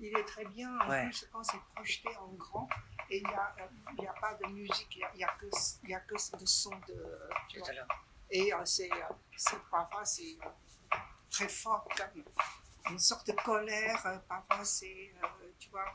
Il est très bien, en Ouais. plus quand c'est projeté en grand, et il n'y a pas de musique, il y a que le son de... tu vois. Et parfois c'est très fort, comme une sorte de colère, parfois c'est, tu vois.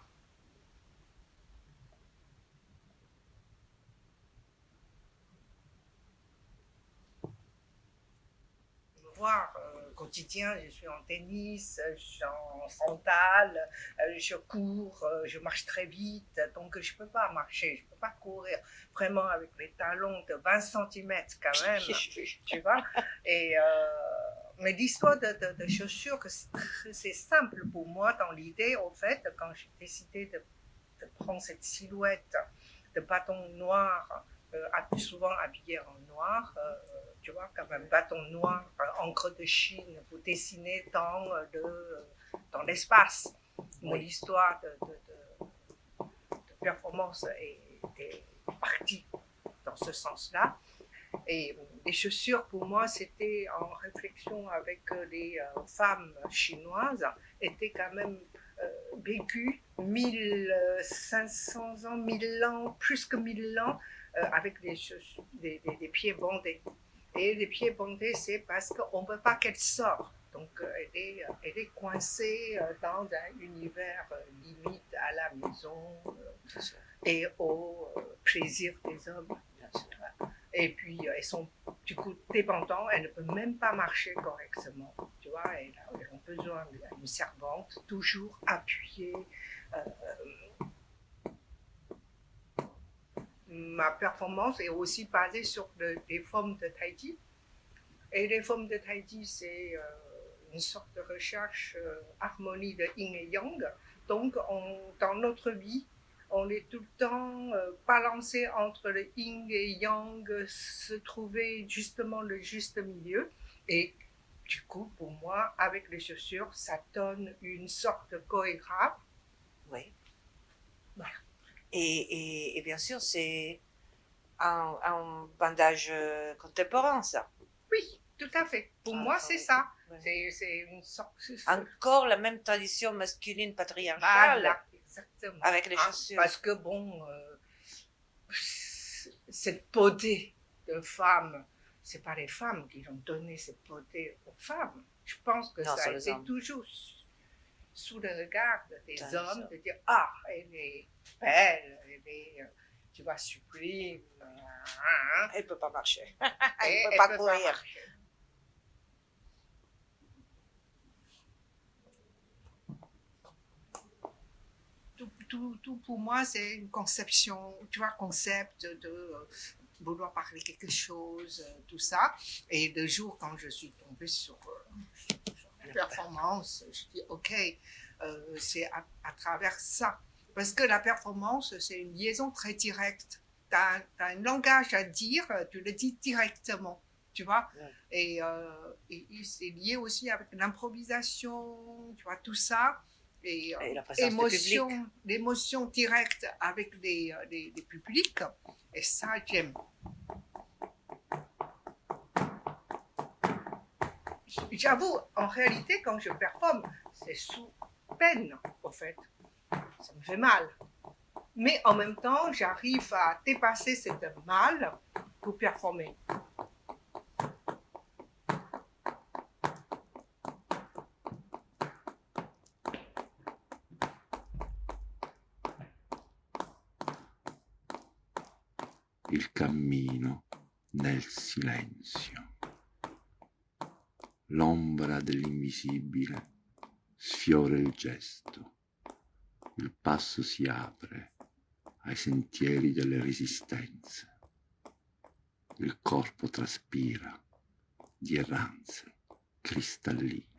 Voir quotidien, je suis en tennis, je suis en sandales, je cours, je marche très vite, donc je ne peux pas marcher, je ne peux pas courir vraiment avec les talons de 20 cm quand même, tu vois. Et, mais l'histoire de chaussures, c'est simple pour moi dans l'idée, au fait, quand j'ai décidé de prendre cette silhouette de bâton noir, souvent habillé en noir, tu vois, comme un bâton noir, encre de Chine, pour dessiner dans l'espace. Mon histoire de performance était partie dans ce sens-là. Et les chaussures, pour moi, c'était en réflexion avec les femmes chinoises, étaient quand même vécues 1500 ans, 1000 ans, plus que 1000 ans, avec des pieds bandés. Et les pieds bandés, c'est parce qu'on ne veut pas qu'elle sorte. Donc, elle est coincée dans un univers limite à la maison et au plaisir des hommes. Et puis, elles sont du coup dépendantes, elles ne peuvent même pas marcher correctement. Tu vois, elles ont besoin d'une servante, toujours appuyée. Ma performance est aussi basée sur des formes de tai chi. Et les formes de tai chi, c'est une sorte de recherche harmonie de yin et yang. Donc, dans notre vie, on est tout le temps balancé entre le yin et yang, se trouver justement le juste milieu. Et du coup, pour moi, avec les chaussures, ça donne une sorte de chorégraphe. Oui. Voilà. Et bien sûr, c'est un bandage contemporain, ça. Oui, tout à fait. Pour moi, c'est ça. Ouais. C'est une sorte... Encore la même tradition masculine patriarcale. Voilà, exactement. Avec les chaussures. Parce que bon, cette beauté de femme, c'est pas les femmes qui ont donné cette beauté aux femmes. Je pense que non, ça a été toujours sous le regard des hommes de dire ah, elle est belle, elle est, tu vois, sublime. Elle peut pas marcher. Elle peut pas courir. Tout pour moi, c'est une conception, tu vois, concept de vouloir parler quelque chose, tout ça. Et le jour quand je suis tombée sur la performance, je dis ok, c'est à travers ça. Parce que la performance, c'est une liaison très directe. Tu as un langage à dire, tu le dis directement, tu vois. Et c'est lié aussi avec l'improvisation, tu vois, tout ça. Et l'émotion directe avec les publics, et ça j'aime. J'avoue, en réalité, quand je performe, c'est sous peine, en fait. Ça me fait mal. Mais en même temps, j'arrive à dépasser cette mal pour performer. Il cammino nel silenzio. L'ombra dell'invisibile sfiora il gesto. Il passo si apre ai sentieri delle resistenze. Il corpo traspira di erranze cristalline.